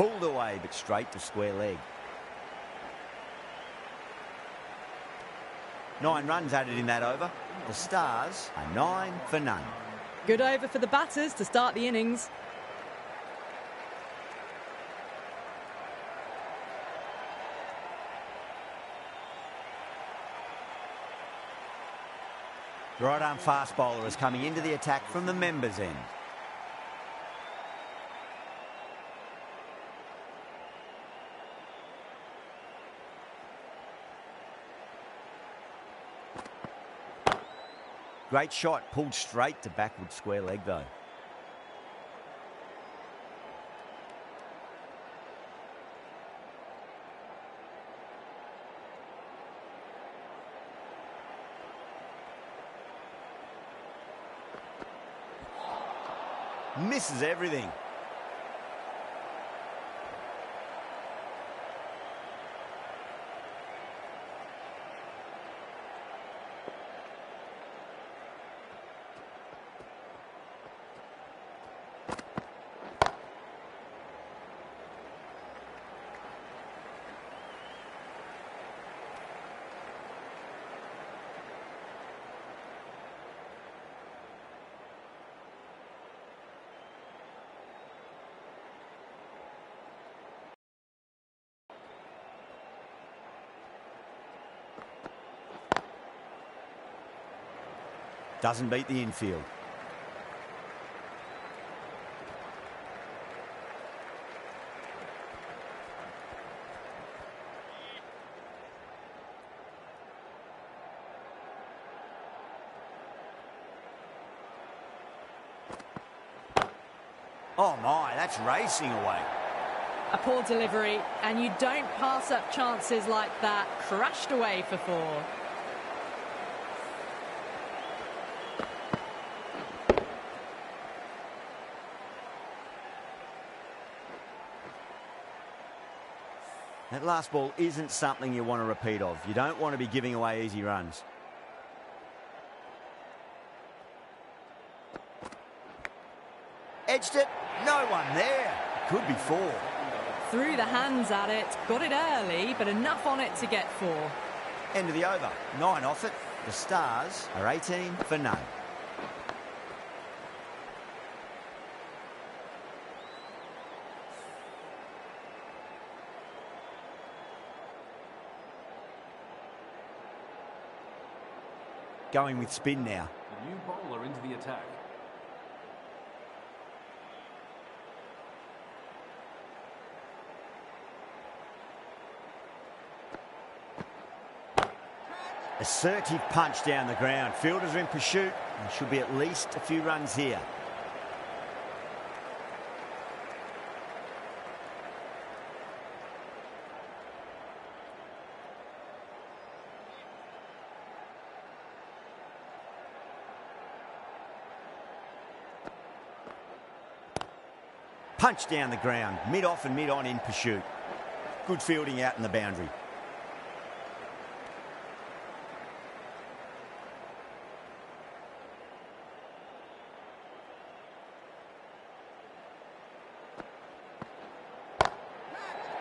Pulled away, but straight to square leg. 9 runs added in that over. The Stars are 9 for none. Good over for the batters to start the innings. The right-arm fast bowler is coming into the attack from the members' end. Great shot, pulled straight to backward square leg though. Misses everything. Doesn't beat the infield. Oh my, that's racing away. A poor delivery, and you don't pass up chances like that. Crashed away for 4. That last ball isn't something you want to repeat of. You don't want to be giving away easy runs. Edged it. No one there. Could be 4. Threw the hands at it. Got it early, but enough on it to get 4. End of the over. 9 off it. The Stars are 18 for none. Going with spin now. The new bowler into the attack. Assertive punch down the ground. Fielders are in pursuit. There should be at least a few runs here. Punch down the ground, mid-off and mid-on in pursuit. Good fielding out in the boundary.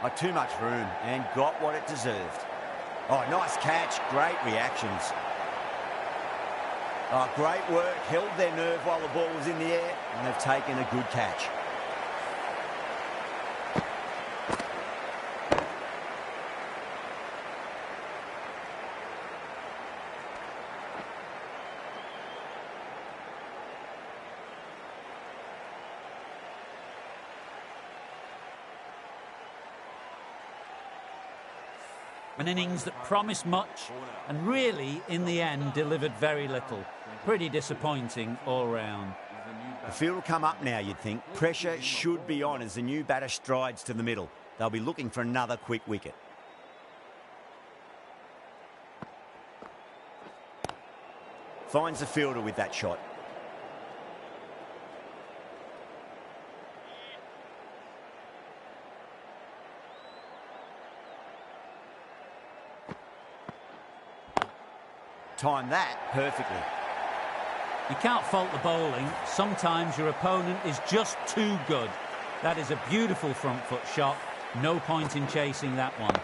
Not too much room and got what it deserved. Oh, nice catch, great reactions. Oh, great work, held their nerve while the ball was in the air and they've taken a good catch. An innings that promised much and really, in the end, delivered very little. Pretty disappointing all round. The field will come up now, you'd think. Pressure should be on as the new batter strides to the middle. They'll be looking for another quick wicket. Finds the fielder with that shot. Timed that perfectly. You can't fault the bowling. Sometimes your opponent is just too good. That is a beautiful front foot shot. No point in chasing that one.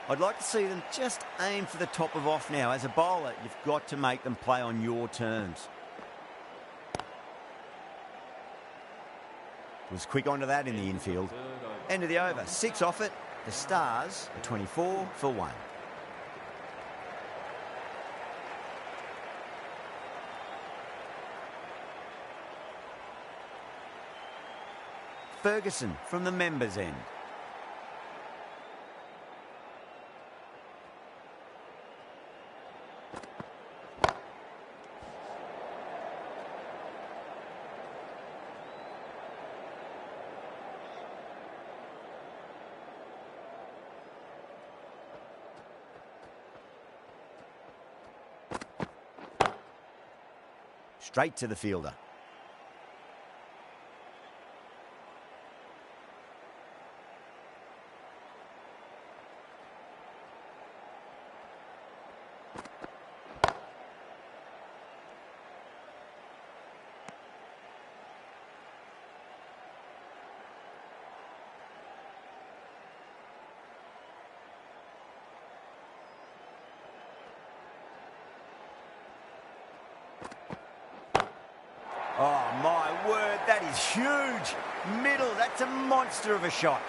I'd like to see them just aim for the top of off now. As a bowler, you've got to make them play on your terms. Was quick onto that in the infield. End of the over. 6 off it. The Stars are 24 for 1. Ferguson from the members' end. Straight to the fielder. Oh, my word, that is huge. Middle, that's a monster of a shot.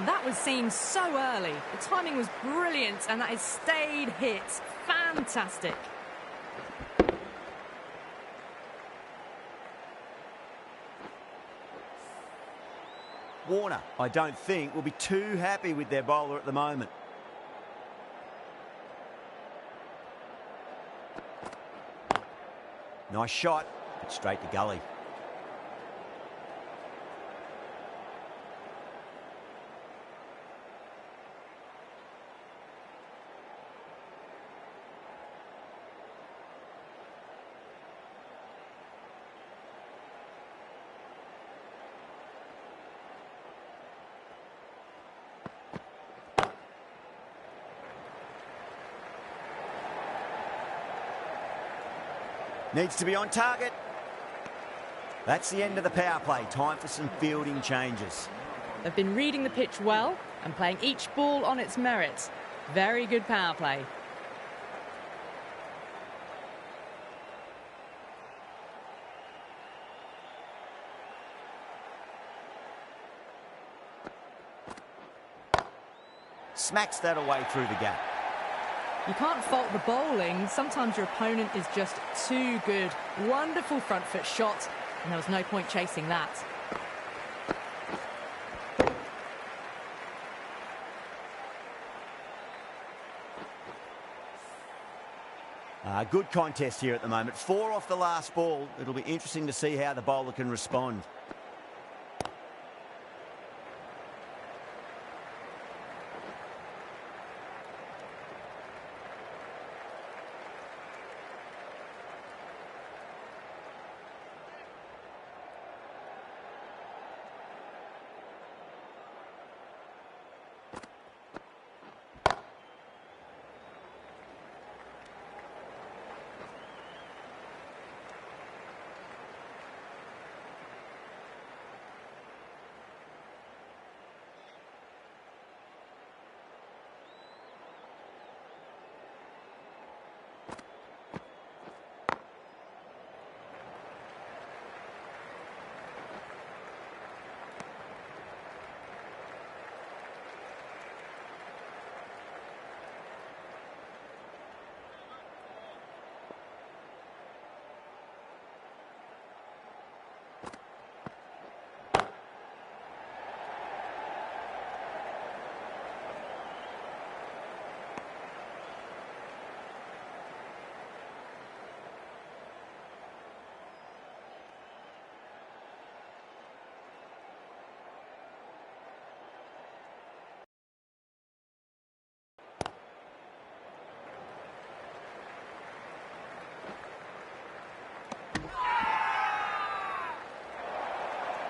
That was seen so early. The timing was brilliant, and that is stayed hit. Fantastic. Warner, I don't think, will be too happy with their bowler at the moment. Nice shot, but straight to gully. Needs to be on target. That's the end of the power play. Time for some fielding changes. They've been reading the pitch well and playing each ball on its merits. Very good power play. Smacks that away through the gap. You can't fault the bowling. Sometimes your opponent is just too good. Wonderful front foot shot, and there was no point chasing that. Good contest here at the moment. 4 off the last ball. It'll be interesting to see how the bowler can respond.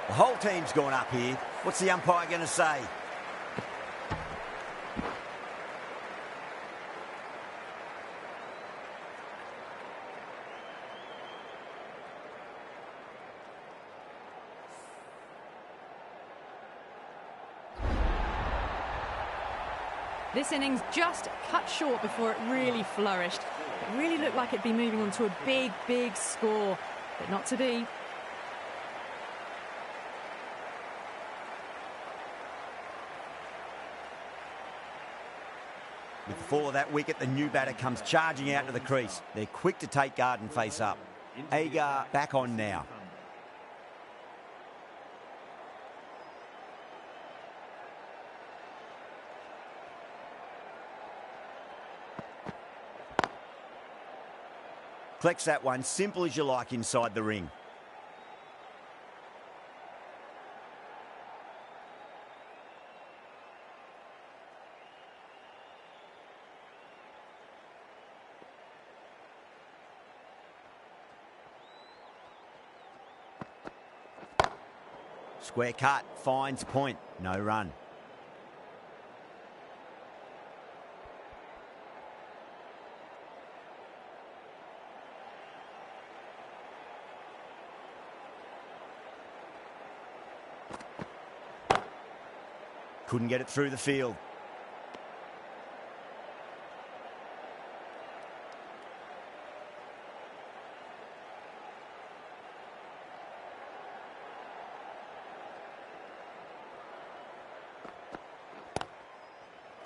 The whole team's gone up here. What's the umpire going to say? This innings just cut short before it really flourished. It really looked like it'd be moving on to a big, big score, but not to be. With the fall of that wicket, the new batter comes charging out to the crease. They're quick to take guard and face up. Agar back on now. Collects that one, simple as you like inside the ring. Square cut, finds point, no run. Couldn't get it through the field.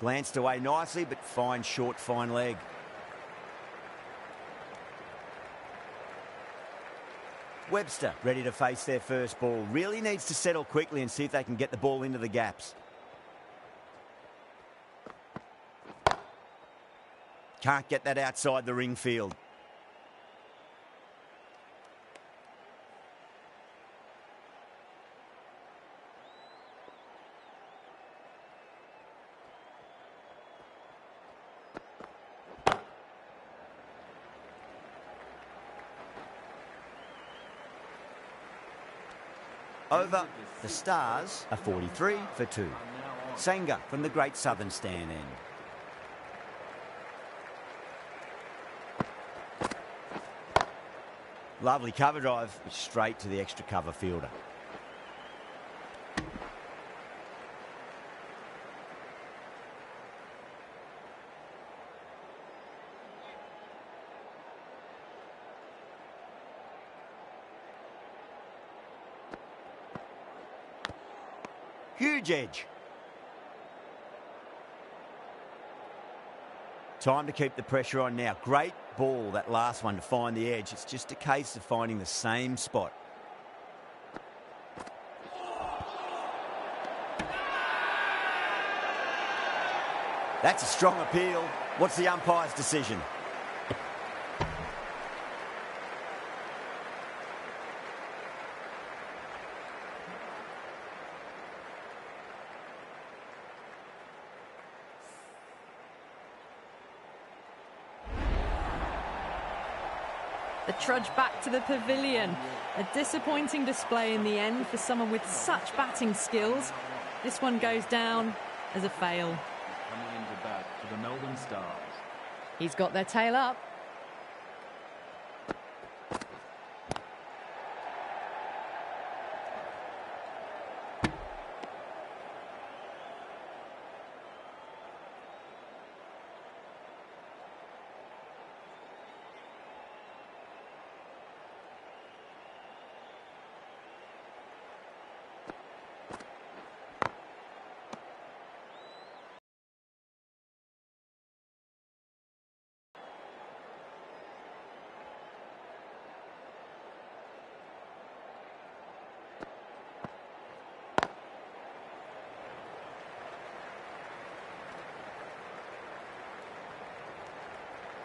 Glanced away nicely, but fine short, fine leg. Webster ready to face their first ball. Really needs to settle quickly and see if they can get the ball into the gaps. Can't get that outside the ring field. Over, the Stars are 43 for 2. Sanger from the Great Southern Stand end. Lovely cover drive, straight to the extra cover fielder. Huge edge. Time to keep the pressure on now. Great ball, that last one, to find the edge. It's just a case of finding the same spot. That's a strong appeal. What's the umpire's decision? The trudge back to the pavilion. A disappointing display in the end for someone with such batting skills. This one goes down as a fail. Coming into bat for the Melbourne Stars. He's got their tail up.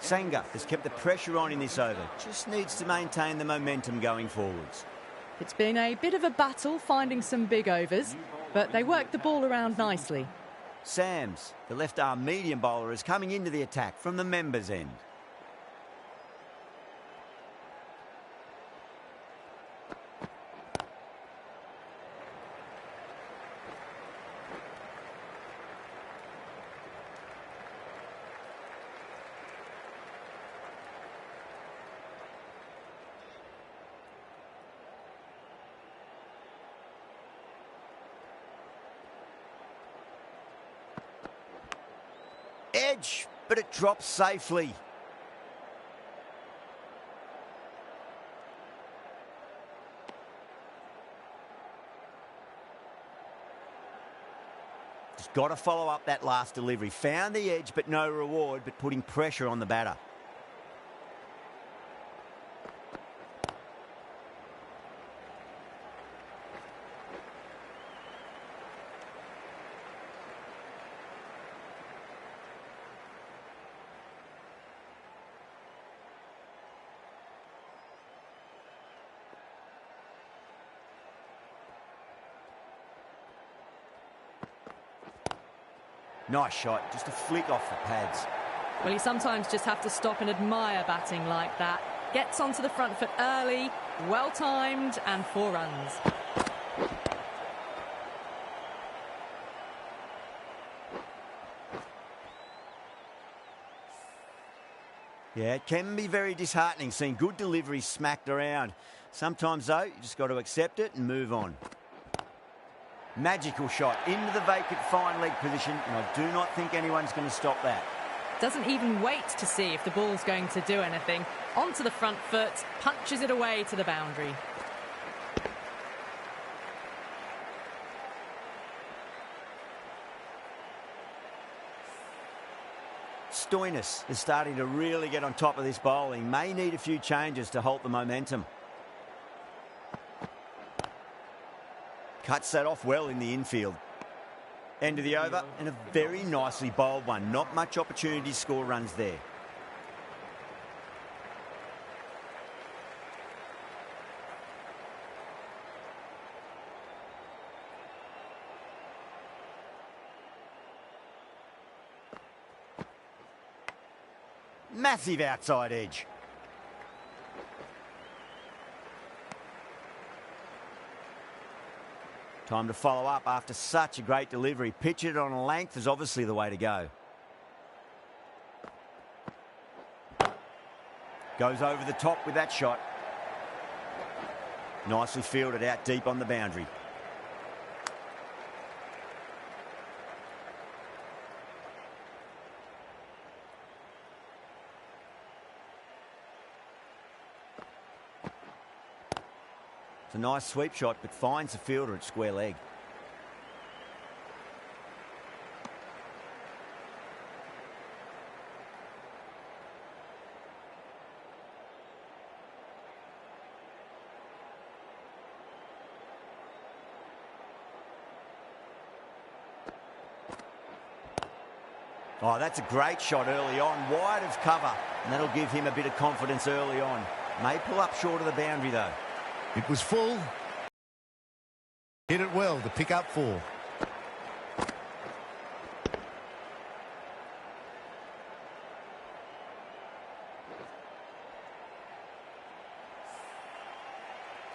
Sanger has kept the pressure on in this over. Just needs to maintain the momentum going forwards. It's been a bit of a battle finding some big overs, but they worked the ball around nicely. Sams, the left-arm medium bowler, is coming into the attack from the members' end. edge, but it drops safely. Just got to follow up that last delivery. Found the edge, but no reward, but putting pressure on the batter. Nice shot, just a flick off the pads. Well, you sometimes just have to stop and admire batting like that. Gets onto the front foot early, well-timed, and 4 runs. Yeah, it can be very disheartening seeing good deliveries smacked around. Sometimes, though, you just got to accept it and move on. Magical shot into the vacant fine leg position, and I do not think anyone's going to stop that. Doesn't even wait to see if the ball's going to do anything. Onto the front foot, punches it away to the boundary. Stoinis is starting to really get on top of this bowling. May need a few changes to halt the momentum. Cuts that off well in the infield. End of the over, and a very nicely bowled one. Not much opportunity to score runs there. Massive outside edge. Time to follow up after such a great delivery. Pitch it on a length is obviously the way to go. Goes over the top with that shot. Nicely fielded out deep on the boundary. It's a nice sweep shot, but finds the fielder at square leg. Oh, that's a great shot early on, wide of cover, and that'll give him a bit of confidence early on. May pull up short of the boundary, though. It was full. Hit it well to pick up 4.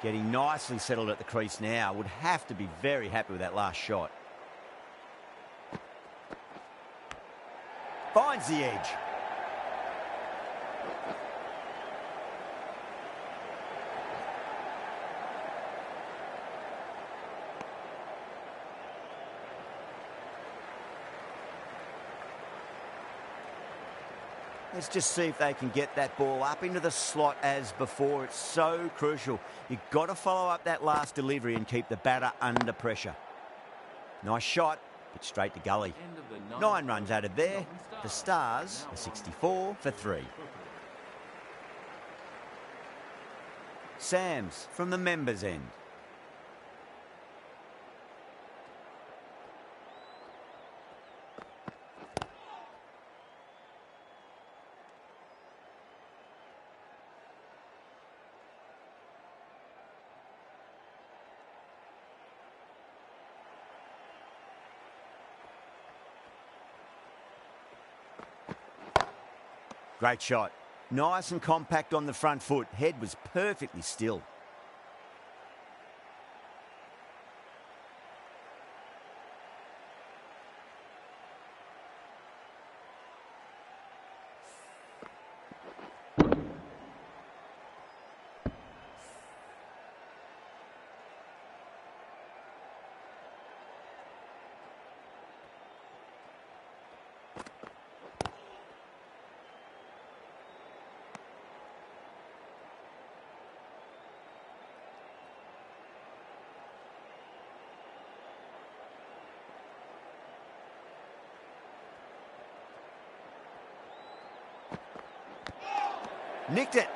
Getting nicely settled at the crease now. Would have to be very happy with that last shot. Finds the edge. Let's just see if they can get that ball up into the slot as before. It's so crucial. You've got to follow up that last delivery and keep the batter under pressure. Nice shot, but straight to gully. 9 runs added there. The Stars are 64 for 3. Sams from the members' end. Great shot. Nice and compact on the front foot. Head was perfectly still. Nicked it.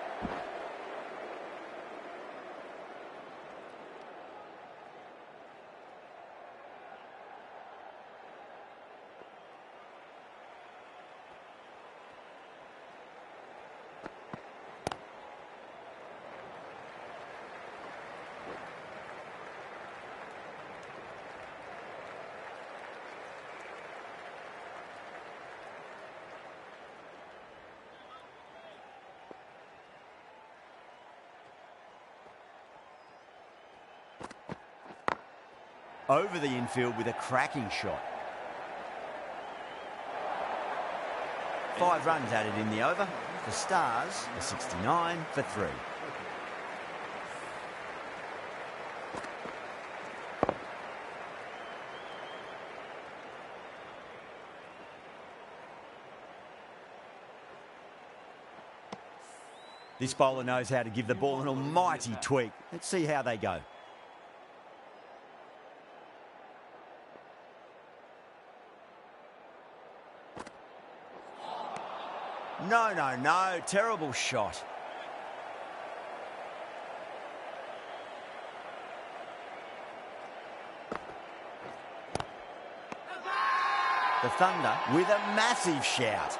Over the infield with a cracking shot. 5 runs added in the over. The Stars are 69 for 3. This bowler knows how to give the ball an almighty tweak. Let's see how they go. No, no, no. Terrible shot. The Thunder with a massive shout.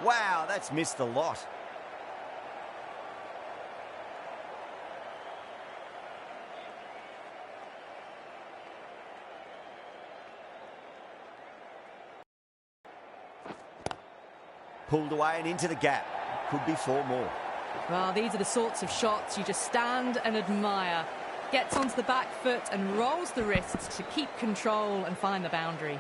Wow, that's missed the lot. Pulled away and into the gap. Could be 4 more. Well, these are the sorts of shots you just stand and admire. Gets onto the back foot and rolls the wrists to keep control and find the boundary.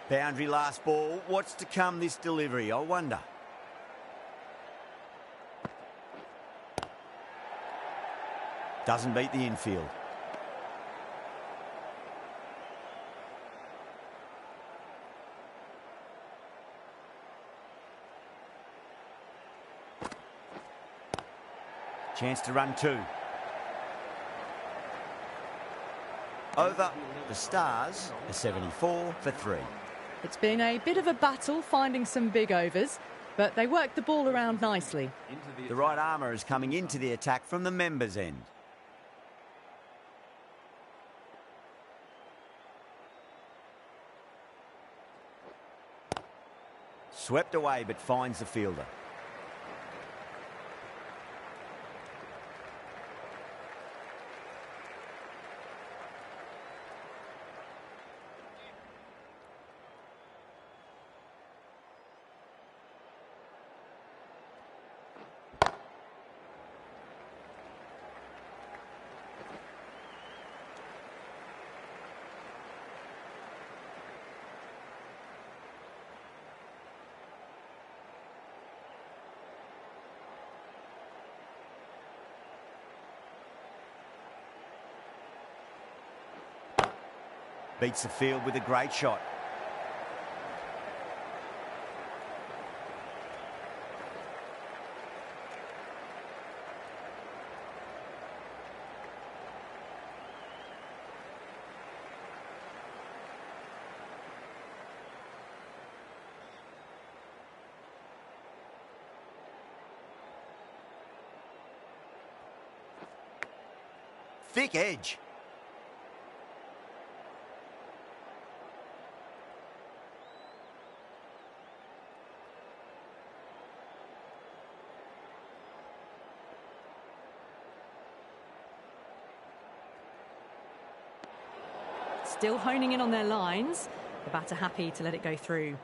Boundary last ball. What's to come this delivery, I wonder? Doesn't beat the infield. Chance to run 2. Over. The Stars are 74 for 3. It's been a bit of a battle finding some big overs, but they worked the ball around nicely. The right armour is coming into the attack from the members' end. Swept away but finds the fielder. Beats the field with a great shot. Thick edge. Still honing in on their lines. The batter happy to let it go through.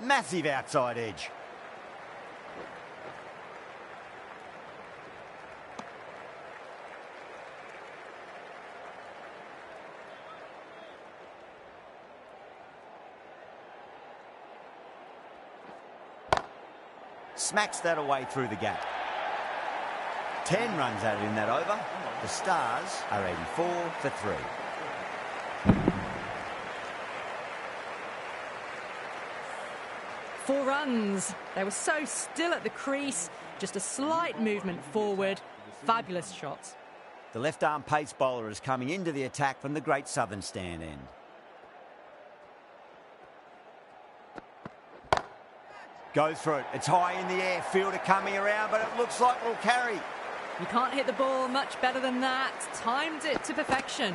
Massive outside edge. Smacks that away through the gap. 10 runs added in that over. The Stars are 84 for 3. Four runs. They were so still at the crease. Just a slight movement forward. Fabulous shots. The left-arm pace bowler is coming into the attack from the Great Southern Stand end. Goes for it. It's high in the air. Fielder coming around, but it looks like it'll carry. You can't hit the ball much better than that. Timed it to perfection.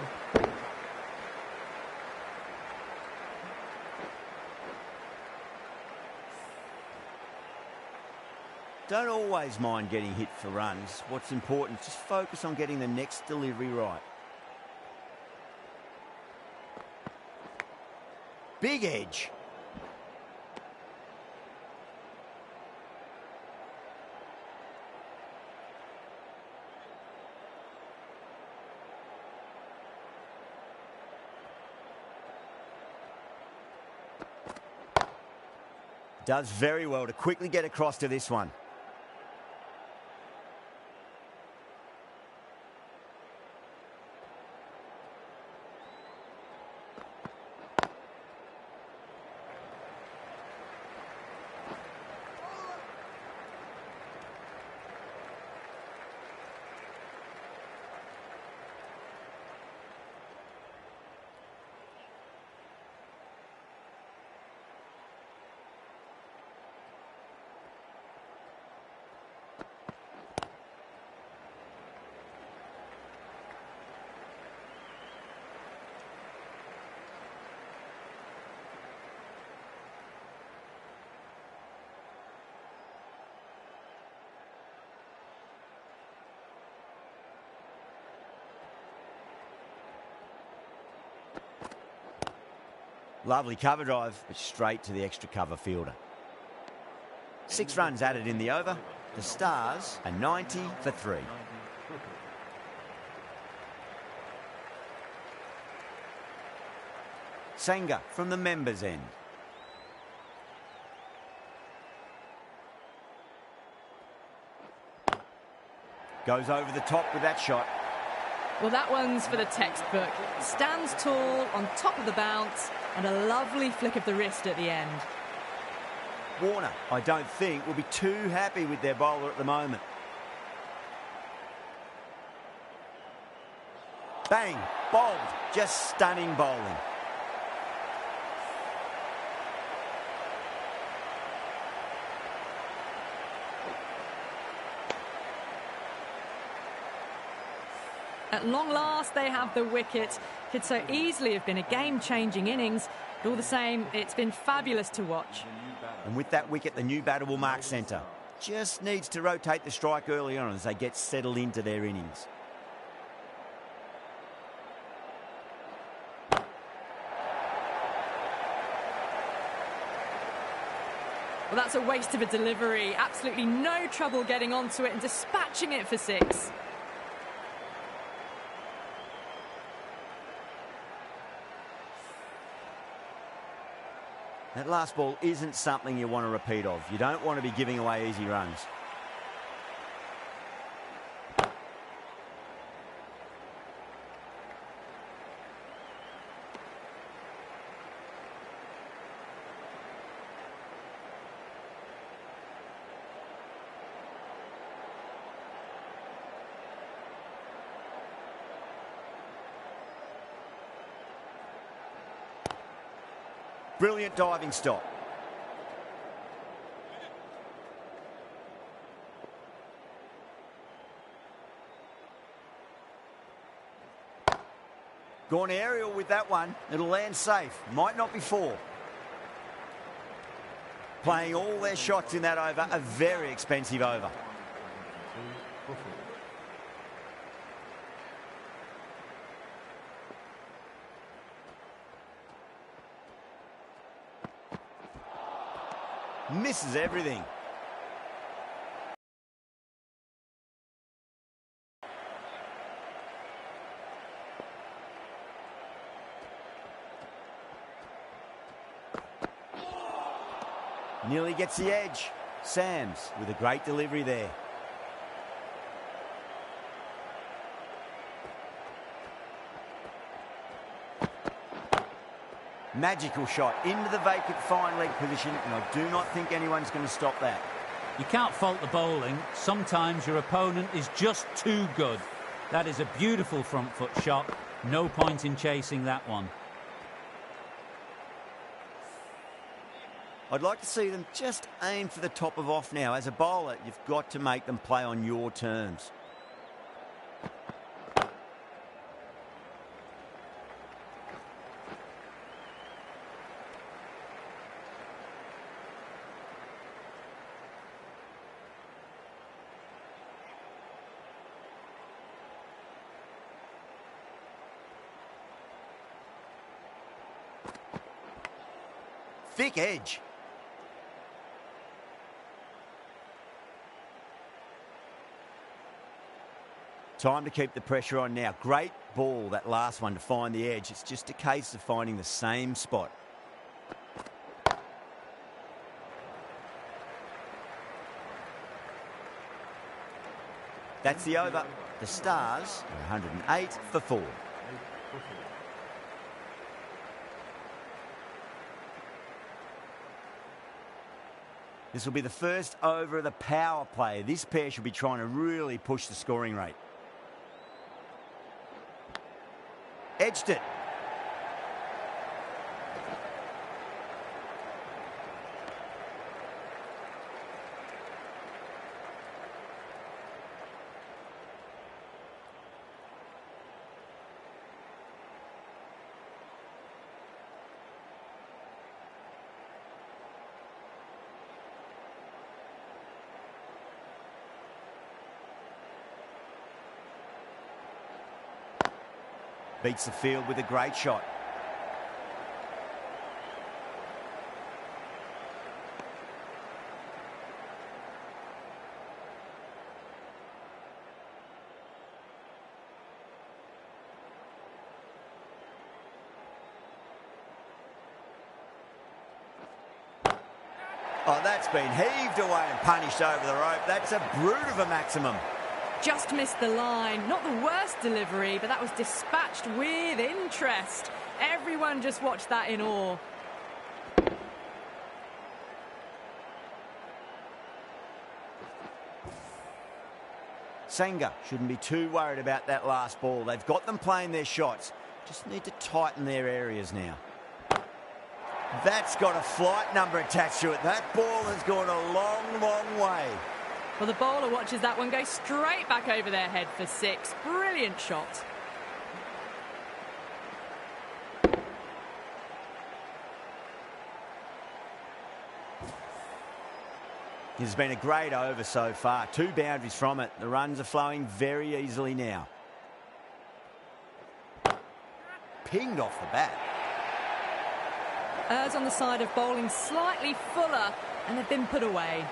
Don't always mind getting hit for runs. What's important is just focus on getting the next delivery right. Big edge. Does very well to quickly get across to this one. Lovely cover drive, but straight to the extra cover fielder. 6 runs added in the over. The Stars are 90 for 3. Sanger from the members' end. Goes over the top with that shot. Well, that one's for the textbook. Stands tall on top of the bounce and a lovely flick of the wrist at the end. Warner, I don't think, will be too happy with their bowler at the moment. Bang, bowled, just stunning bowling. At long last, they have the wicket. Could so easily have been a game-changing innings, but all the same, it's been fabulous to watch. And with that wicket, the new batter will mark centre. Just needs to rotate the strike early on as they get settled into their innings. Well, that's a waste of a delivery. Absolutely no trouble getting onto it and dispatching it for 6. That last ball isn't something you want to repeat of. You don't want to be giving away easy runs. Brilliant diving stop. Gone aerial with that one. It'll land safe. Might not be 4. Playing all their shots in that over. A very expensive over. Misses everything. Nearly gets the edge. Sams with a great delivery there. Magical shot into the vacant fine leg position, and I do not think anyone's going to stop that. You can't fault the bowling. Sometimes your opponent is just too good. That is a beautiful front foot shot. No point in chasing that one. I'd like to see them just aim for the top of off now. As a bowler, you've got to make them play on your terms. Thick edge. Time to keep the pressure on now. Great ball, that last one, to find the edge. It's just a case of finding the same spot. That's the over. The Stars are 108 for 4. This will be the first over of the power play. This pair should be trying to really push the scoring rate. Edged it. Beats the field with a great shot. Oh, that's been heaved away and punished over the rope. That's a brute of a maximum. Just missed the line. Not the worst delivery, but that was dispatched with interest. Everyone just watched that in awe. Sangha shouldn't be too worried about that last ball. They've got them playing their shots. Just need to tighten their areas now. That's got a flight number attached to it. That ball has gone a long, long way. Well, the bowler watches that one go straight back over their head for 6. Brilliant shot. This has been a great over so far. 2 boundaries from it. The runs are flowing very easily now. Pinged off the bat. Errs on the side of bowling slightly fuller, and they've been put away.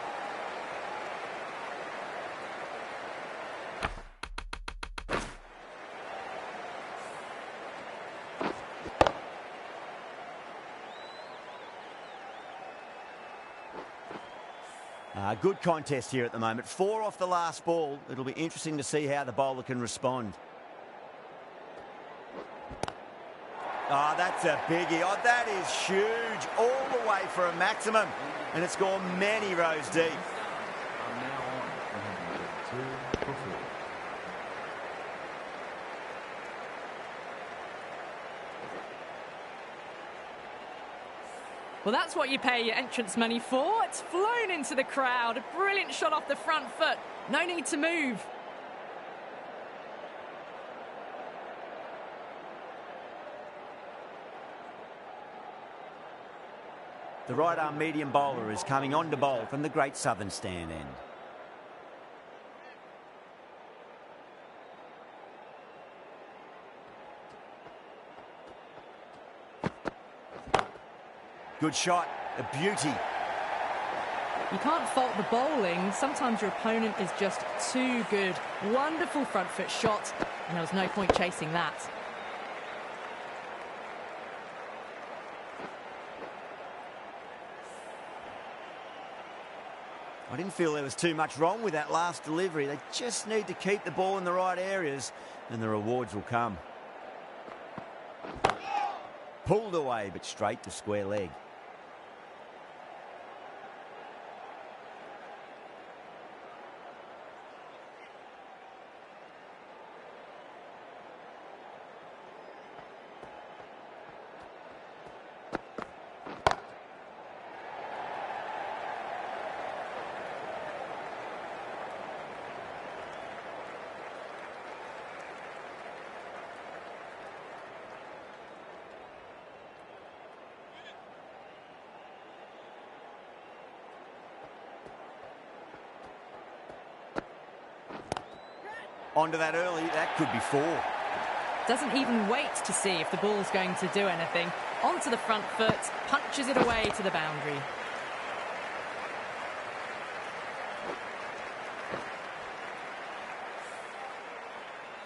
Good contest here at the moment. 4 off the last ball. It'll be interesting to see how the bowler can respond. Oh, that's a biggie. Oh, that is huge. All the way for a maximum. And it's gone many rows deep. Well, that's what you pay your entrance money for. It's flown into the crowd. A brilliant shot off the front foot. No need to move. The right arm medium bowler is coming on to bowl from the Great Southern Stand end. Good shot, a beauty. You can't fault the bowling. Sometimes your opponent is just too good. Wonderful front foot shot, and there was no point chasing that. I didn't feel there was too much wrong with that last delivery. They just need to keep the ball in the right areas, and the rewards will come. Pulled away, but straight to square leg. Onto that early, that could be 4. Doesn't even wait to see if the ball's going to do anything. Onto the front foot, punches it away to the boundary.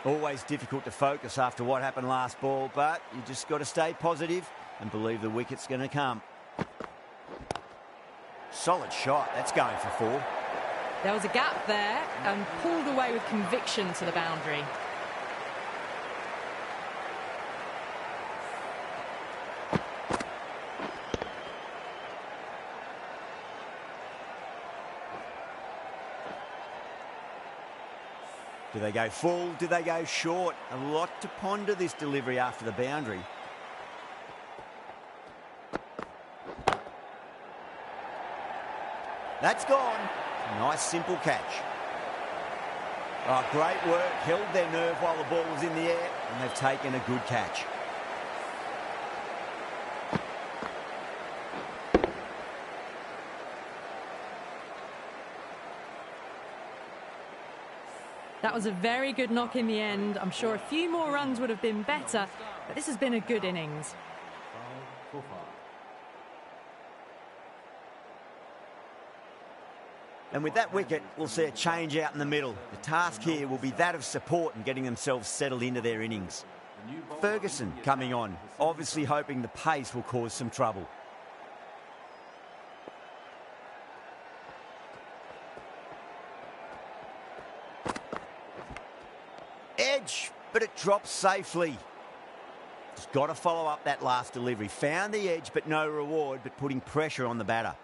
Always difficult to focus after what happened last ball, but you just got to stay positive and believe the wicket's going to come. Solid shot, that's going for 4. There was a gap there and pulled away with conviction to the boundary. Do they go full? Do they go short? A lot to ponder this delivery after the boundary. That's gone. Nice simple catch. Oh, great work. Held their nerve while the ball was in the air, and they've taken a good catch. That was a very good knock in the end. I'm sure a few more runs would have been better, but this has been a good innings. And with that wicket, we'll see a change out in the middle. The task here will be that of support and getting themselves settled into their innings. Ferguson coming on, obviously hoping the pace will cause some trouble. Edge, but it drops safely. Just got to follow up that last delivery. Found the edge, but no reward, but putting pressure on the batter.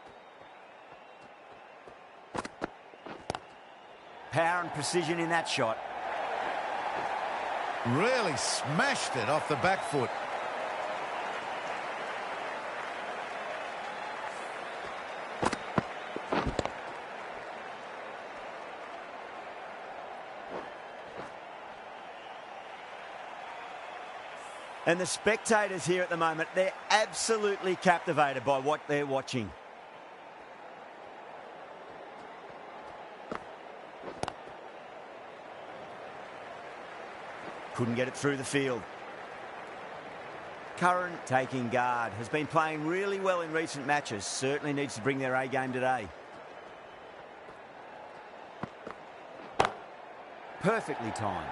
Power and precision in that shot. Really smashed it off the back foot. And the spectators here at the moment, they're absolutely captivated by what they're watching. Couldn't get it through the field. Curran taking guard. Has been playing really well in recent matches. Certainly needs to bring their A game today. Perfectly timed.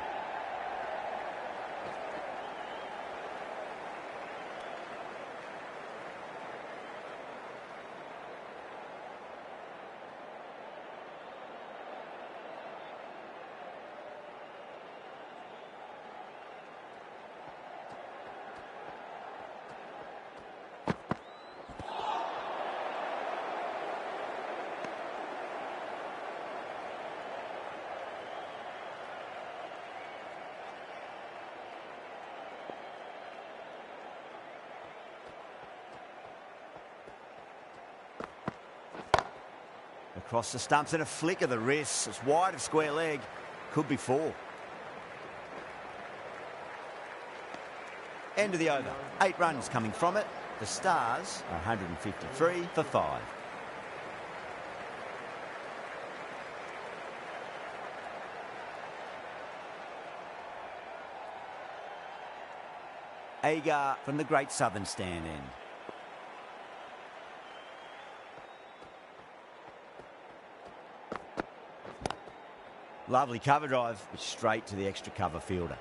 Across the stumps and a flick of the wrist. It's wide of square leg. Could be 4. End of the over. 8 runs coming from it. The Stars are 153 for 5. Agar from the Great Southern Stand end. Lovely cover drive, but straight to the extra cover fielder.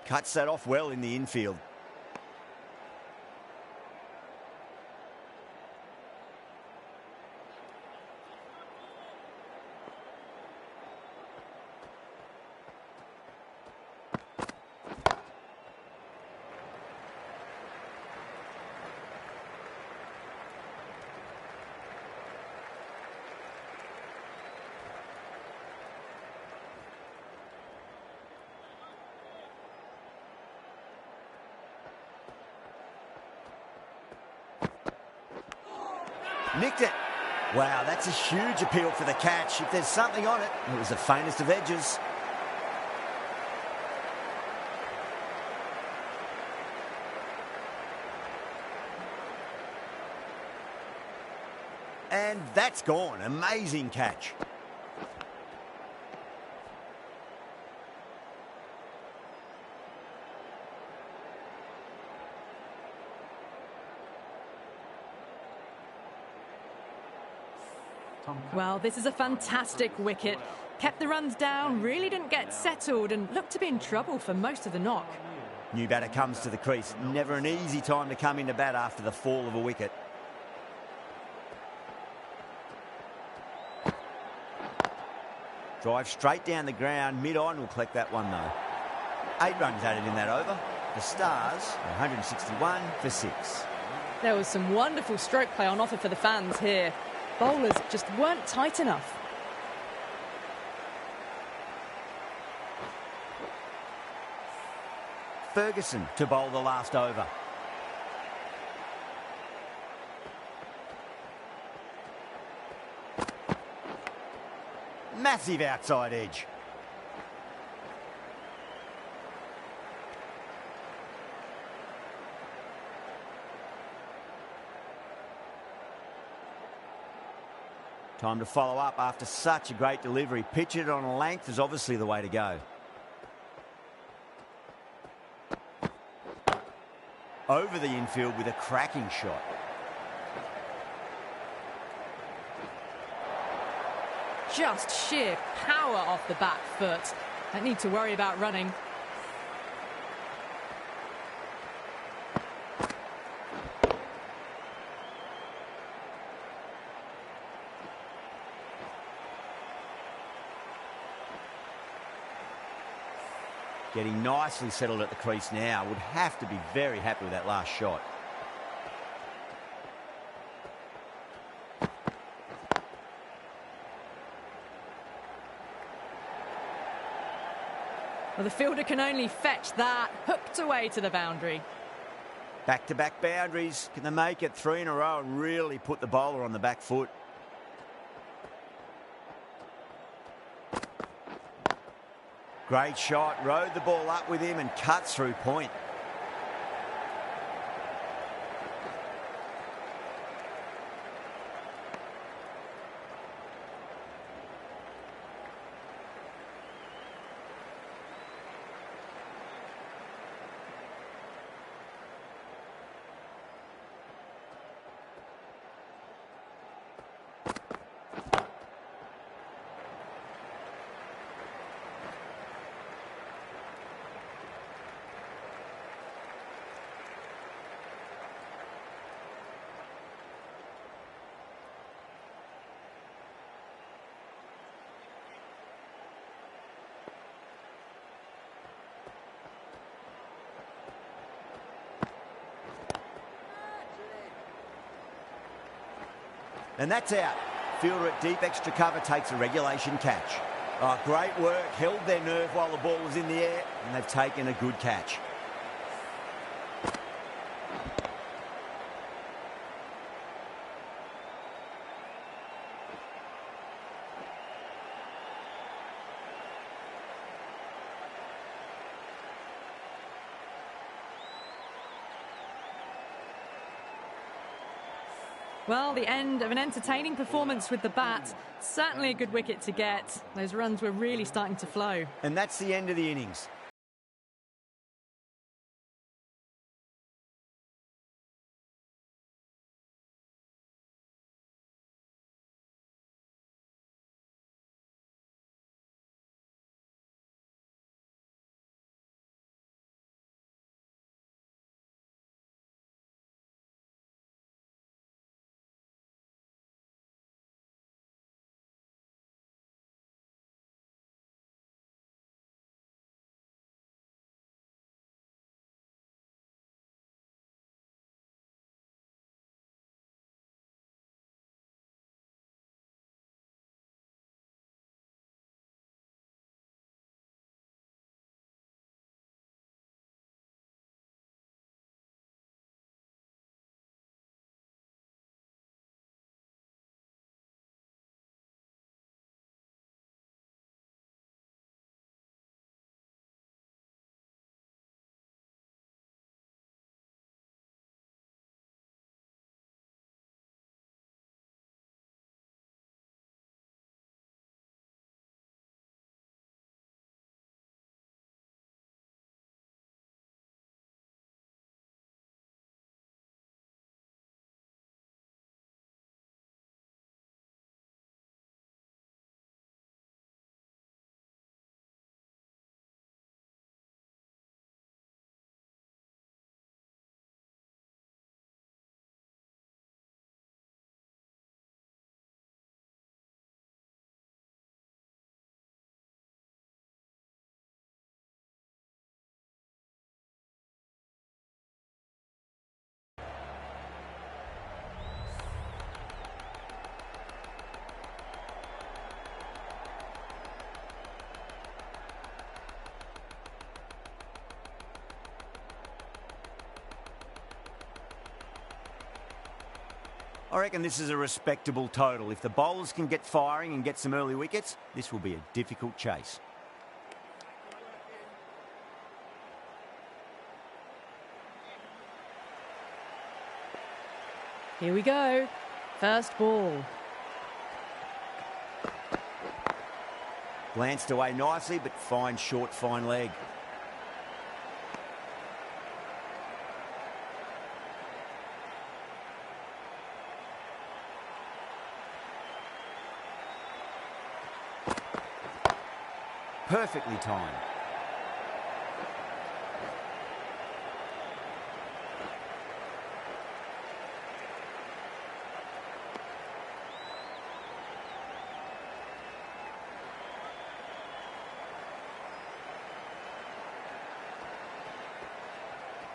Cuts that off well in the infield. Nicked it. Wow, that's a huge appeal for the catch. If there's something on it, it was the faintest of edges. And that's gone. Amazing catch. Well, this is a fantastic wicket. Kept the runs down, really didn't get settled and looked to be in trouble for most of the knock. New batter comes to the crease. Never an easy time to come into bat after the fall of a wicket. Drive straight down the ground. Mid-on will collect that one though. 8 runs added in that over. The Stars, 161 for 6. There was some wonderful stroke play on offer for the fans here. Bowlers just weren't tight enough. Ferguson to bowl the last over. Massive outside edge. Time to follow up after such a great delivery. Pitch it on a length is obviously the way to go. Over the infield with a cracking shot. Just sheer power off the back foot. Don't need to worry about running. Getting nicely settled at the crease now. Would have to be very happy with that last shot. Well, the fielder can only fetch that. Hooked away to the boundary. Back-to-back boundaries. Can they make it 3 in a row and really put the bowler on the back foot? Great shot. Rode the ball up with him and cuts through point. And that's out. Fielder at deep extra cover takes a regulation catch. Oh, great work. Held their nerve while the ball was in the air, and they've taken a good catch. Well, the end of an entertaining performance with the bat. Certainly a good wicket to get. Those runs were really starting to flow. And that's the end of the innings. I reckon this is a respectable total. If the bowlers can get firing and get some early wickets, this will be a difficult chase. Here we go. First ball. Glanced away nicely, but fine short, fine leg. Perfectly timed.